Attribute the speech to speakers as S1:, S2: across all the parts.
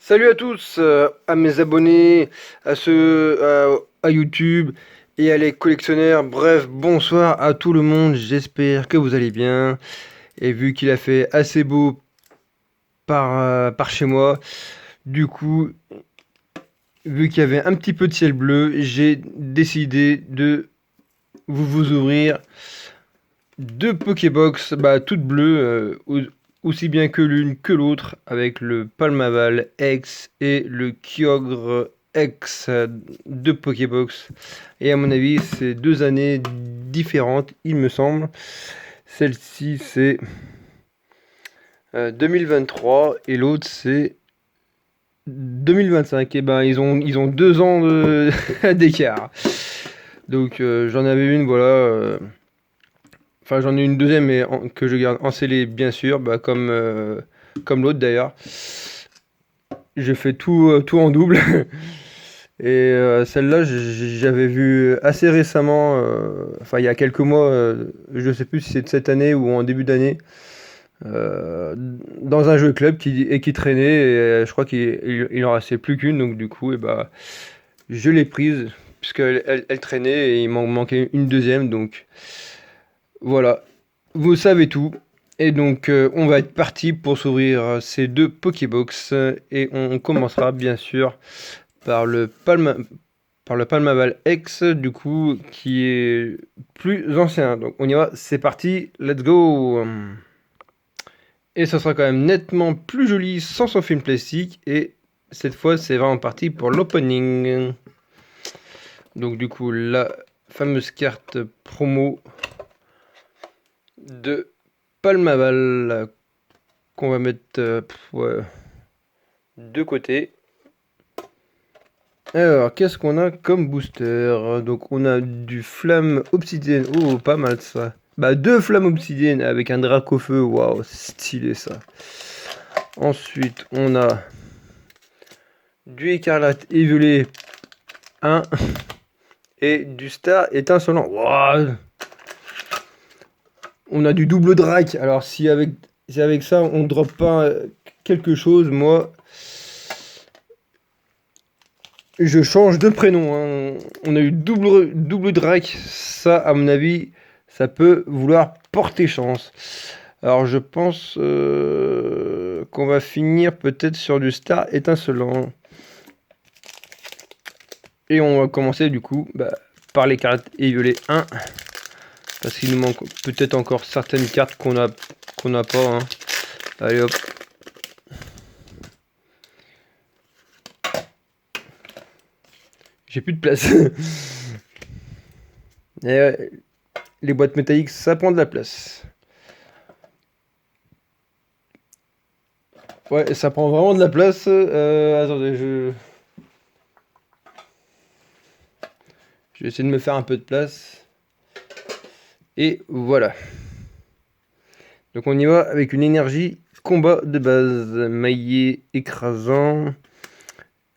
S1: Salut à tous, à mes abonnés, à ceux à YouTube et à les collectionneurs. Bref, bonsoir à tout le monde. J'espère que vous allez bien. Et vu qu'il a fait assez beau par chez moi, du coup, vu qu'il y avait un petit peu de ciel bleu, j'ai décidé de vous ouvrir deux Pokébox, toutes bleues, aussi bien que l'une que l'autre, avec le Palmaval X et le Kyogre X de Pokébox. Et à mon avis, c'est deux années différentes, il me semble. Celle-ci, c'est 2023 et l'autre, c'est 2025. Et ben, ils ont 2 ans d'écart. Donc, j'en avais une, voilà. Enfin, j'en ai une deuxième, mais que je garde en scellé, bien sûr, comme l'autre d'ailleurs. Je fais tout en double. Et celle-là, j'avais vu assez récemment, enfin il y a quelques mois, je sais plus si c'est de cette année ou en début d'année, dans un jeu club qui traînait, et je crois qu'il en restait plus qu'une, donc du coup, je l'ai prise, puisqu'elle traînait et il m'en manquait une deuxième, donc voilà, vous savez tout. Et donc, on va être parti pour s'ouvrir ces deux Pokébox. Et on commencera bien sûr par le Palmaval X, du coup, qui est plus ancien. Donc, on y va, c'est parti, let's go! Et ça sera quand même nettement plus joli sans son film plastique. Et cette fois, c'est vraiment parti pour l'opening. Donc, du coup, la fameuse carte promo de Palmaval qu'on va mettre ouais, de côté. Alors, qu'est-ce qu'on a comme booster? Donc, on a du flamme obsidienne. Oh, pas mal ça. Bah, deux flammes obsidiennes avec un Dracofeu. Waouh, stylé ça. Ensuite, on a du écarlate et violet 1 et du star étincelant. Waouh. On a du double drac. Alors, si avec ça, on drop pas quelque chose, moi, je change de prénom, hein. On a eu double drac. Ça, à mon avis, ça peut vouloir porter chance. Alors, je pense qu'on va finir peut-être sur du star étincelant. Et on va commencer du coup par les cartes et violet 1. Parce qu'il nous manque peut-être encore certaines cartes qu'on a pas, hein. Allez hop. J'ai plus de place. Et, les boîtes métalliques, ça prend de la place. Ouais, ça prend vraiment de la place. Attendez, je vais essayer de me faire un peu de place. Et voilà. Donc on y va avec une énergie combat de base. Maillet écrasant.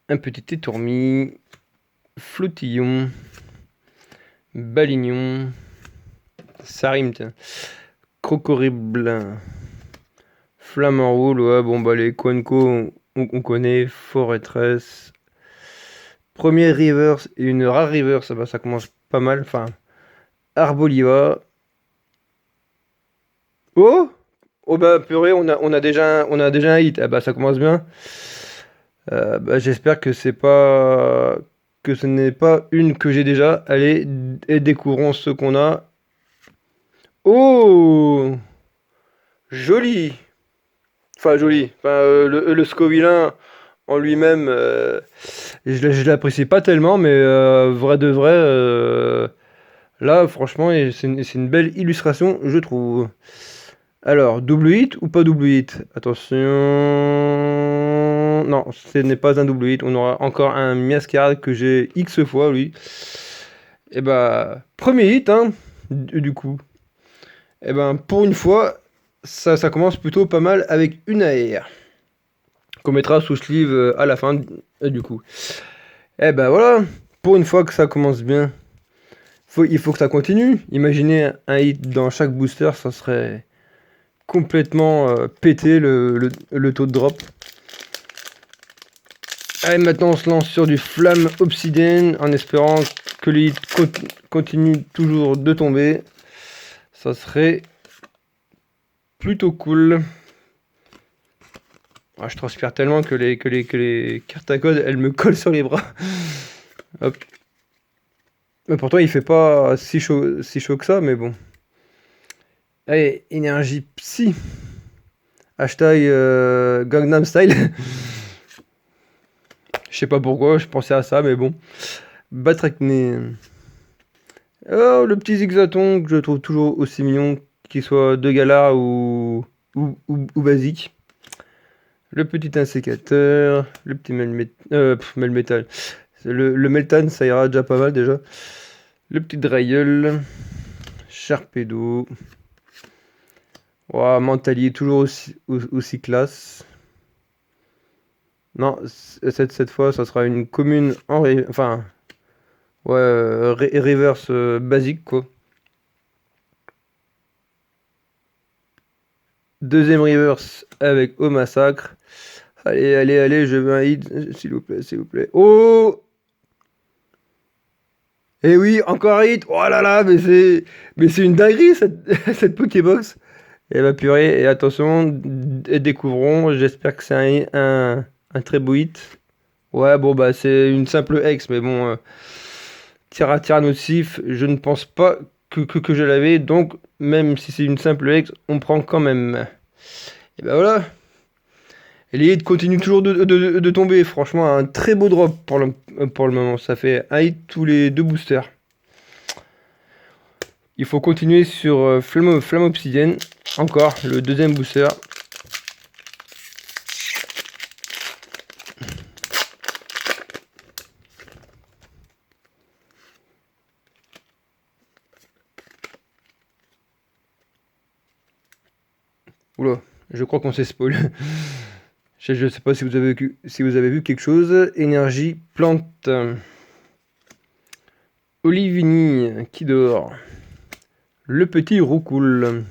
S1: Un petit étourmi. Flottillon. Balignon. Ça rime, tiens. Crocorible. Flamant roule, ouais, bon bah les Quanco on connaît. Fortress. Premier reverse et une rare reverse, ça commence pas mal. Enfin, Arboliva. Oh! Oh bah purée, on a déjà un hit. Ah bah ça commence bien. J'espère que ce n'est pas une que j'ai déjà. Allez, et découvrons ce qu'on a. Oh! Joli! Enfin joli. Enfin, le Scovillain en lui-même, je l'apprécie pas tellement, mais vrai de vrai, là franchement, c'est une belle illustration, je trouve. Alors, double hit ou pas double hit? Attention. Non, ce n'est pas un double hit. On aura encore un Miascard que j'ai X fois, lui. Et bah, premier hit, hein, du coup. Et ben, pour une fois, ça commence plutôt pas mal avec une AR. Qu'on mettra sous sleeve à la fin, du coup. Et ben voilà, pour une fois que ça commence bien. Il faut que ça continue. Imaginez un hit dans chaque booster, ça serait complètement péter le taux de drop. Allez, maintenant on se lance sur du flamme obsidienne en espérant que les hits continuent toujours de tomber. Ça serait plutôt cool. Ah, je transpire tellement que les cartes à code elles me collent sur les bras. Hop. Mais pourtant il fait pas si chaud que ça, mais bon. Allez, énergie psy. Hashtag Gangnam Style. Je sais pas pourquoi, je pensais à ça, mais bon. Batracné. Oh, le petit Zigzaton que je trouve toujours aussi mignon, qu'il soit de gala ou basique. Le petit insécateur, le petit melmétal. Le meltan, ça ira déjà pas mal déjà. Le petit drailleul, Sharpedo. Ouah, Mentalier, toujours aussi classe. Non, cette fois, ça sera une commune enfin, ouais, reverse basique, quoi. Deuxième reverse avec Au Massacre. Allez, allez, allez, je veux un hit, s'il vous plaît, s'il vous plaît. Oh! Eh oui, encore un hit! Oh là là, mais c'est une dinguerie, cette Pokébox! Et bah purée, et attention, découvrons, j'espère que c'est un très beau hit. Ouais, bon, bah c'est une simple X, mais bon, Tyrannosif, je ne pense pas que je l'avais, donc même si c'est une simple X, on prend quand même. Et bah voilà! Et les hits continuent toujours de tomber. Franchement, un très beau drop pour le moment. Ça fait un hit tous les deux boosters. Il faut continuer sur Flamme Obsidienne. Encore le deuxième booster. Oula, je crois qu'on s'est spoil. Je ne sais pas si vous avez vu quelque chose. Énergie, plante. Olivini, qui dort. Le petit Roucoule.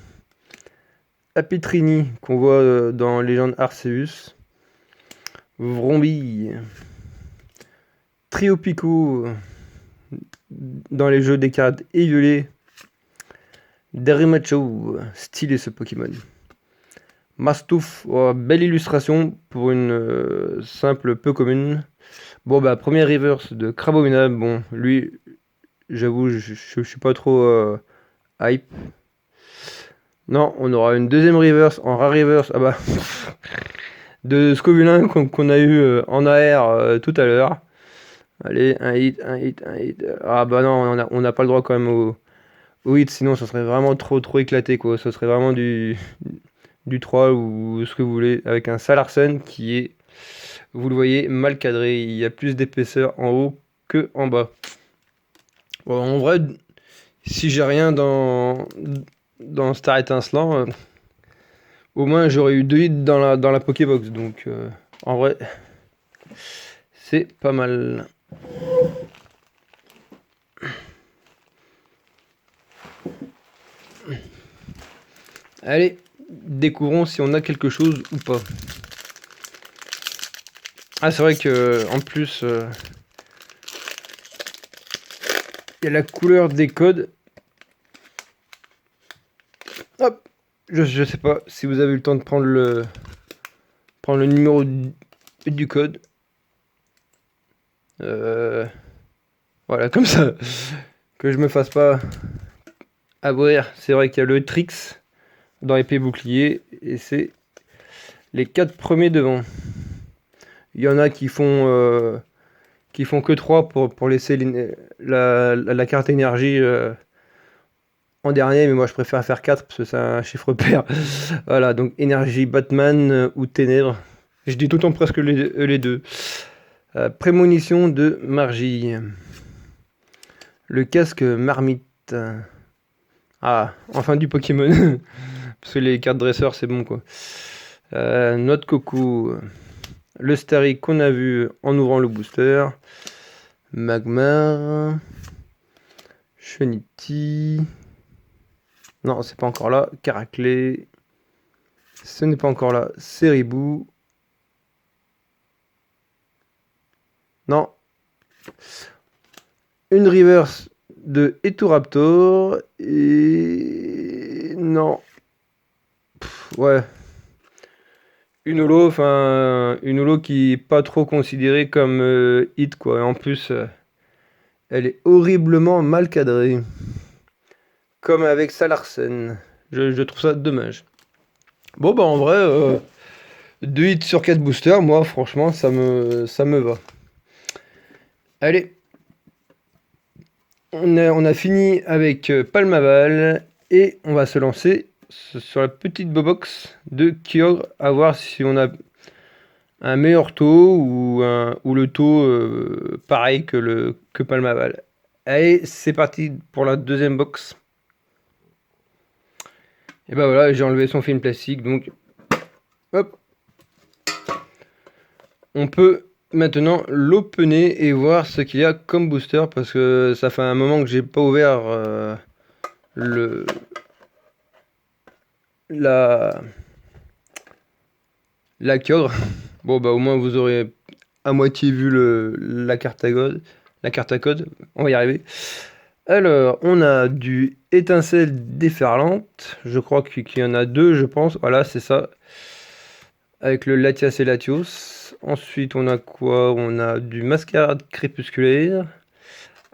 S1: Apitrini, qu'on voit dans Légende Arceus. Vrombi. Triopico, dans les jeux des cartes et violet. Darimacho, stylé ce Pokémon. Mastouf, oh, belle illustration pour une simple peu commune. Bon bah première reverse de Crabomina, bon lui j'avoue je suis pas trop hype. Non, on aura une deuxième reverse en rare reverse, ah bah de Scovulin qu'on a eu en AR tout à l'heure. Allez, un hit, un hit, un hit. Ah bah non, on n'a pas le droit quand même au hit, sinon ça serait vraiment trop éclaté quoi. Ça serait vraiment du 3 ou ce que vous voulez, avec un Salarsen qui est, vous le voyez, mal cadré. Il y a plus d'épaisseur en haut que en bas. Bon, en vrai, si j'ai rien dans Star étincelant, au moins j'aurais eu 2 hits dans la Pokébox. Donc en vrai, c'est pas mal. Allez, découvrons si on a quelque chose ou pas. Ah, c'est vrai que en plus, il y a la couleur des codes. Hop, je sais pas si vous avez eu le temps de prendre le numéro du code. Voilà, comme ça, que je me fasse pas avoir. C'est vrai qu'il y a le Trix dans épée bouclier et c'est les 4 premiers devant. Il y en a qui font que 3 pour laisser la carte énergie en dernier, mais moi je préfère faire 4 parce que c'est un chiffre pair. Voilà, donc énergie Batman ou ténèbres. Je dis tout le temps presque les deux. Prémonition de Margie. Le casque marmite. Ah, enfin du Pokémon. Parce que les cartes dresseurs, c'est bon quoi. Noix de coco. Le Starry qu'on a vu en ouvrant le booster. Magmar. Chenity. Non, c'est pas encore là. Caraclé. Ce n'est pas encore là. Seribou. Non. Une reverse de Eturaptor. Et... Non. Ouais. Une holo qui est pas trop considérée comme hit, quoi. Et en plus, elle est horriblement mal cadrée. Comme avec Salarsen. Je trouve ça dommage. Bon, bah en vrai, 2 hits sur 4 boosters, moi, franchement, ça me va. Allez, on a fini avec Palmaval et on va se lancer sur la petite bobox de Kyogre, à voir si on a un meilleur taux ou le taux pareil que Palmaval. Allez, c'est parti pour la deuxième box. Et bah voilà, j'ai enlevé son film plastique, donc hop. On peut maintenant l'opener et voir ce qu'il y a comme booster, parce que ça fait un moment que j'ai pas ouvert le la Kyogre. Bon bah au moins vous aurez à moitié vu la carte à code. La carte à code, on va y arriver. Alors, on a du étincelle déferlante. Je crois qu'il y en a 2, je pense. Voilà, c'est ça. Avec le Latias et Latios. Ensuite, on a quoi? On a du mascarade crépusculaire.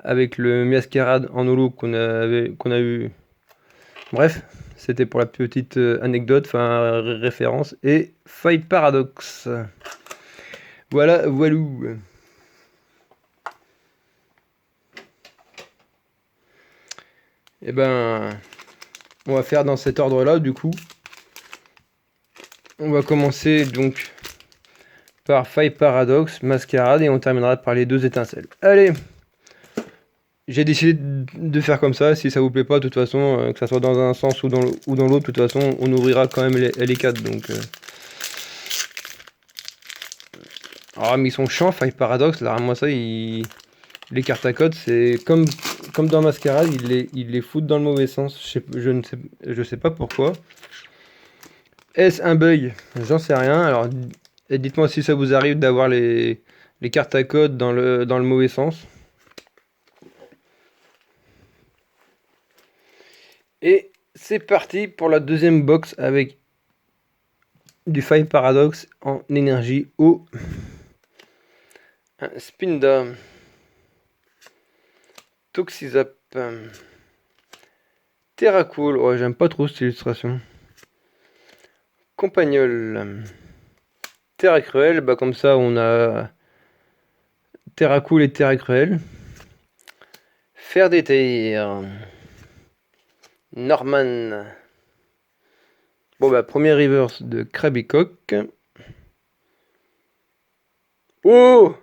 S1: Avec le mascarade en holo qu'on a eu. Bref, c'était pour la petite anecdote, enfin référence. Et Faille Paradox. Voilà, voilou. Et ben, on va faire dans cet ordre-là, du coup. On va commencer donc par Faille Paradox, Mascarade, et on terminera par les 2 étincelles. Allez! J'ai décidé de faire comme ça, si ça vous plaît pas, de toute façon, que ça soit dans un sens ou dans l'autre, de toute façon, on ouvrira quand même les 4, donc... Ah, mais ils sont chiants, Faille Paradox, là, moi ça, les cartes à code, c'est comme dans Mascarade, ils les foutent dans le mauvais sens, je sais pas pourquoi. Est-ce un bug? J'en sais rien, alors dites-moi si ça vous arrive d'avoir les cartes à code dans le mauvais sens. Et c'est parti pour la deuxième box avec du Faille Paradox en énergie eau. Un Spinda. Toxizap. Terracool. Ouais, j'aime pas trop cette illustration. Compagnol. Terra Cruel. Bah, comme ça, on a Terracool et Terra Cruel. Faire des terres. Norman. Bon, bah, premier reverse de Krabicock. Oh!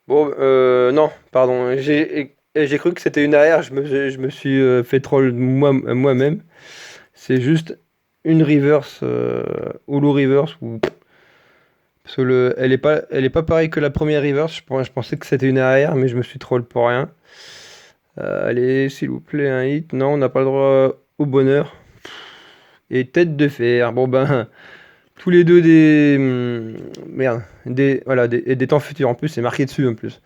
S1: Bon, non, pardon. J'ai cru que c'était une AR, je me suis fait troll moi-même. C'est juste une reverse, holo reverse. Parce que elle est pas pareille que la première reverse. Je pensais que c'était une AR, mais je me suis troll pour rien. Allez, s'il vous plaît, un hit. Non, on n'a pas le droit au bonheur. Et tête de fer. Bon ben, tous les deux des... merde. Voilà, des temps futurs. En plus, c'est marqué dessus en plus.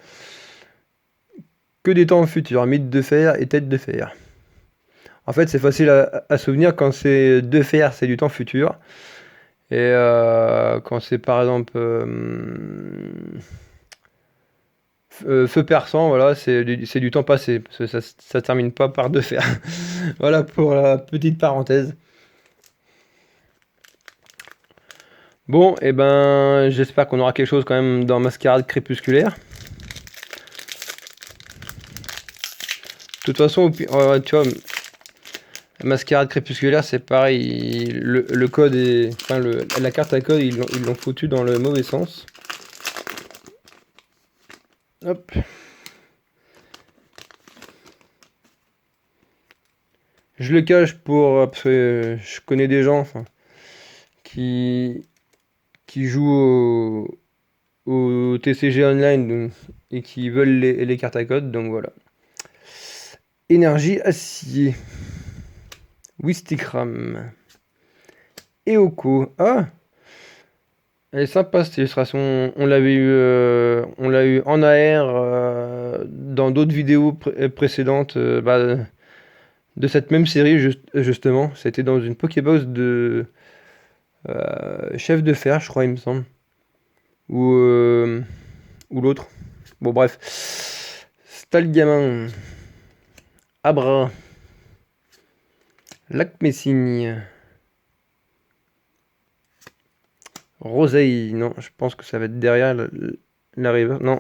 S1: Que des temps futurs. Mythe de fer et tête de fer. En fait, c'est facile à souvenir quand c'est de fer, c'est du temps futur. Et quand c'est par exemple feu perçant, voilà, c'est du temps passé. Parce que ça termine pas par de fer. Voilà pour la petite parenthèse. Bon, et ben, j'espère qu'on aura quelque chose quand même dans Mascarade crépusculaire. De toute façon, tu vois, Mascarade crépusculaire, c'est pareil. Le code est, enfin, la carte à code, ils l'ont foutu dans le mauvais sens. Hop. Je le cache parce que je connais des gens, enfin, qui jouent au TCG Online et qui veulent les cartes à code, donc voilà. Énergie acier. Wistikram. Eoko. Ah! Elle est sympa cette illustration. On l'a eu en AR dans d'autres vidéos précédentes de cette même série justement. C'était dans une Pokébox de Chef de Fer, je crois, il me semble, ou ou l'autre. Bon bref, Stalgamin, Abra, Lac Messigne, Roseille. Non, je pense que ça va être derrière la reverse. Non,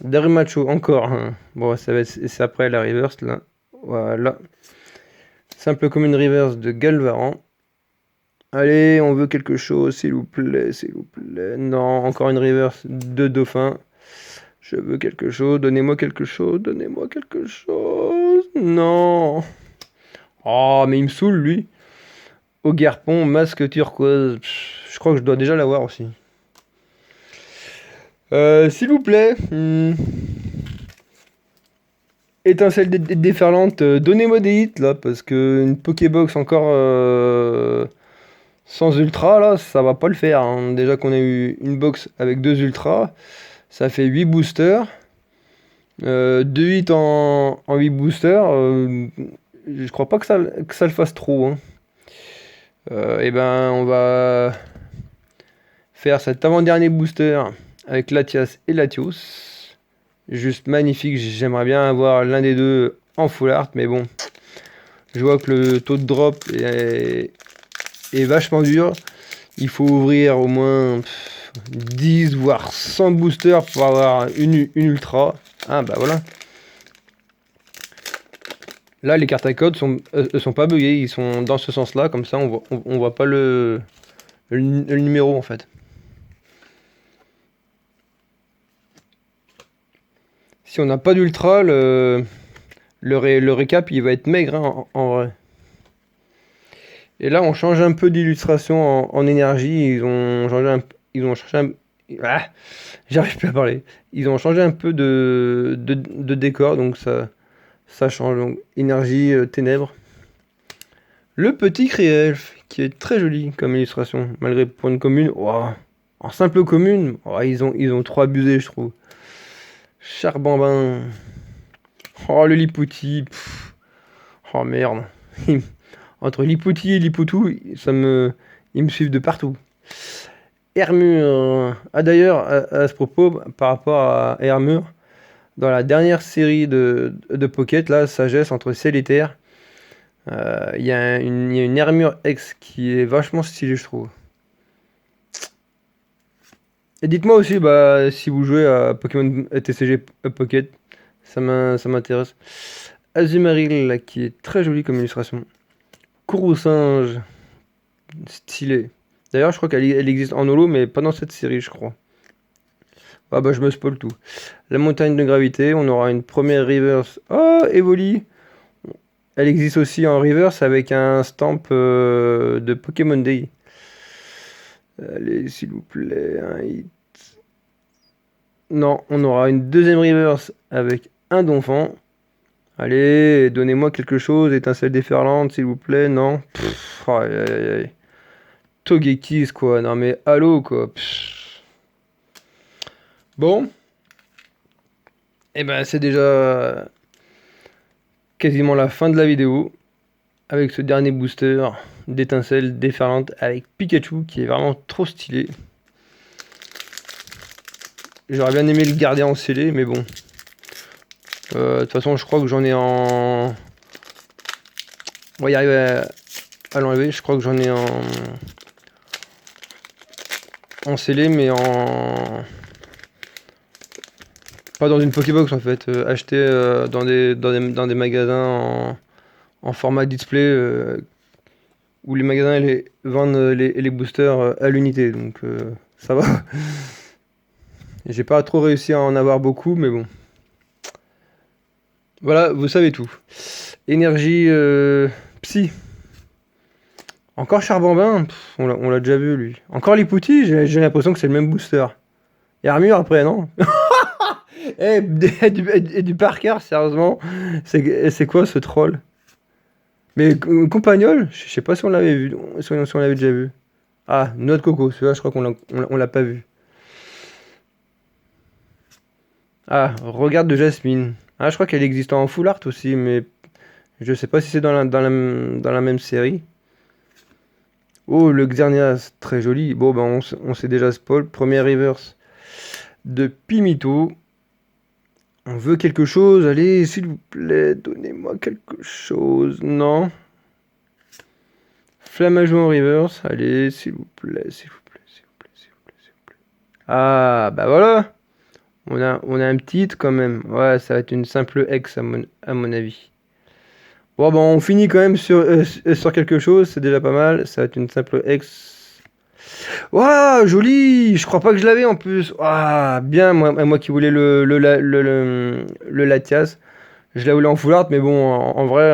S1: Darumacho encore, hein. Bon, c'est après la reverse là. Voilà. Simple commune reverse de Galvaran. Allez, on veut quelque chose, s'il vous plaît, s'il vous plaît. Non, encore une reverse de Dauphin. Je veux quelque chose, donnez-moi quelque chose, donnez-moi quelque chose. Non. Oh, mais il me saoule, lui. Au Garpon, masque turquoise. Je crois que je dois déjà l'avoir aussi. S'il vous plaît. Étincelle déferlante, donnez-moi des hits là, parce que une Pokébox encore sans ultra là, ça va pas le faire, hein. Déjà qu'on a eu une box avec 2 ultras, ça fait 8 boosters. 2 hits en 8 boosters, je crois pas que ça le fasse trop, hein. Et ben on va faire cet avant-dernier booster avec Latias et Latios. Juste magnifique, j'aimerais bien avoir l'un des deux en full art, mais bon, je vois que le taux de drop est vachement dur. Il faut ouvrir au moins 10 voire 100 boosters pour avoir une ultra. Ah bah voilà. Là les cartes à code sont pas buggées, ils sont dans ce sens là, comme ça on voit pas le numéro en fait. Si on n'a pas d'ultra, le récap il va être maigre, hein, en vrai. Et là on change un peu d'illustration en énergie. Ils ont changé un. Ah, j'arrive plus à parler. Ils ont changé un peu de décor, donc ça change. Donc énergie, ténèbres. Le petit Créelf, qui est très joli comme illustration, malgré pour une commune. Wow. En simple commune, oh, ils ont trop abusé, je trouve. Charbambin. Oh, le Lipouti. Oh, merde. Entre Lipouti et Lipoutou, ils me suivent de partout. Hermure. Ah, d'ailleurs, à ce propos, par rapport à Hermure, dans la dernière série de Pocket, là, Sagesse entre ciel et terre, il y a une Hermure X qui est vachement stylée, je trouve. Et dites-moi aussi si vous jouez à Pokémon TCG Pocket, ça m'intéresse. Azumarill là, qui est très joli comme illustration. Courroucinge, stylé. D'ailleurs je crois qu'elle existe en holo mais pas dans cette série je crois. Ah bah je me spoil tout. La montagne de gravité, on aura une première reverse. Oh, Evoli. Elle existe aussi en reverse avec un stamp de Pokémon Day. Allez, s'il vous plaît, un hit. Non, on aura une deuxième reverse avec un Donphan. Allez, donnez-moi quelque chose, étincelle déferlante, s'il vous plaît, non. Pff, aïe, aïe, aïe. Togekiss, quoi, non mais allô, quoi. Pff. Bon. Et ben, c'est déjà quasiment la fin de la vidéo. Avec ce dernier booster d'étincelle déferlante avec Pikachu, qui est vraiment trop stylé. J'aurais bien aimé le garder en scellé, mais bon. De toute façon, je crois que j'en ai en... On va y arriver à l'enlever. Je crois que j'en ai en scellé, mais en... Pas dans une Pokébox, en fait. Acheté dans des magasins en format display, où les magasins vendent les boosters à l'unité. Donc, ça va. J'ai pas trop réussi à en avoir beaucoup, mais bon. Voilà, vous savez tout. Énergie psy. Encore Charbambin, on l'a déjà vu lui. Encore Lipouti, j'ai l'impression que c'est le même booster. Et Armure après, non? Et du Parker, sérieusement, c'est quoi ce troll? Mais Compagnol, je sais pas si on l'avait vu, si on l'avait déjà vu. Ah, noix de coco, celui-là, je crois on l'a pas vu. Ah, regarde de Jasmine. Ah, je crois qu'elle existe en full art aussi, mais je sais pas si c'est dans la même série. Oh, le Xerneas, très joli. Bon, ben, on sait déjà spoil. Premier reverse de Pimito. On veut quelque chose, allez, s'il vous plaît, donnez-moi quelque chose. Non. Flamajo en reverse, allez, s'il vous plaît, s'il vous plaît, s'il vous plaît, s'il vous plaît, s'il vous plaît. Ah, bah voilà. On a un petit hit quand même. Ouais, ça va être une simple X à mon avis. Bon, bon, on finit quand même sur quelque chose, c'est déjà pas mal. Ça va être une simple X. Waouh, joli! Je crois pas que je l'avais en plus. Ah, bien, moi qui voulais le Latias. Je la voulais en full art, mais bon, en vrai,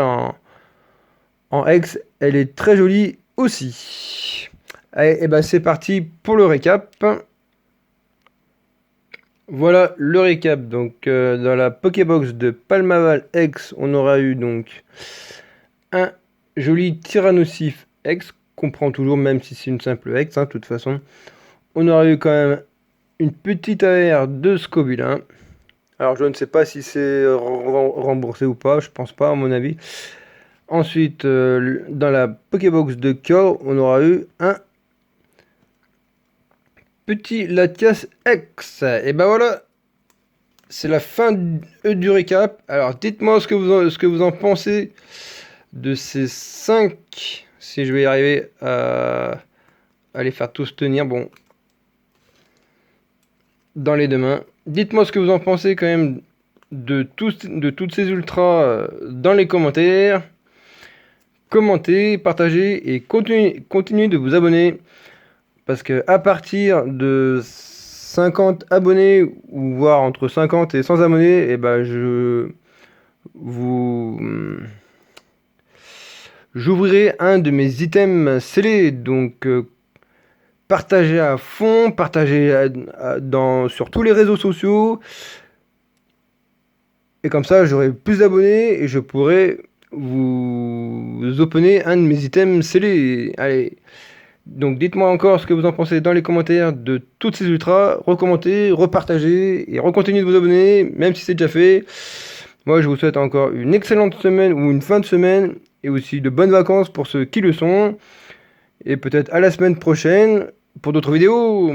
S1: en X, elle est très jolie aussi. Allez, et ben c'est parti pour le récap. Voilà le récap. Donc, dans la Pokébox de Palmaval X, on aura eu donc un joli Tyrannosif X, qu'on prend toujours, même si c'est une simple X, hein, de toute façon. On aura eu quand même une petite AR de Scobulin. Alors, je ne sais pas si c'est remboursé ou pas, je pense pas, à mon avis. Ensuite, dans la Pokébox de Kyo, on aura eu un petit Latias X. Et ben voilà, c'est la fin du récap. Alors, dites-moi ce que vous en pensez de ces 5, si je vais y arriver à les faire tous tenir, bon, dans les deux mains. Dites-moi ce que vous en pensez quand même de toutes ces ultras dans les commentaires. Commentez, partagez et continuez de vous abonner. Parce que à partir de 50 abonnés, ou voire entre 50 et 100 abonnés, et ben vous j'ouvrirai un de mes items scellés. Donc partagez à fond, partagez sur tous les réseaux sociaux. Et comme ça, j'aurai plus d'abonnés et je pourrai vous opener un de mes items scellés. Allez. Donc dites-moi encore ce que vous en pensez dans les commentaires de toutes ces ultras. Recommentez, repartagez et recontinuez de vous abonner, même si c'est déjà fait. Moi, je vous souhaite encore une excellente semaine ou une fin de semaine et aussi de bonnes vacances pour ceux qui le sont. Et peut-être à la semaine prochaine pour d'autres vidéos.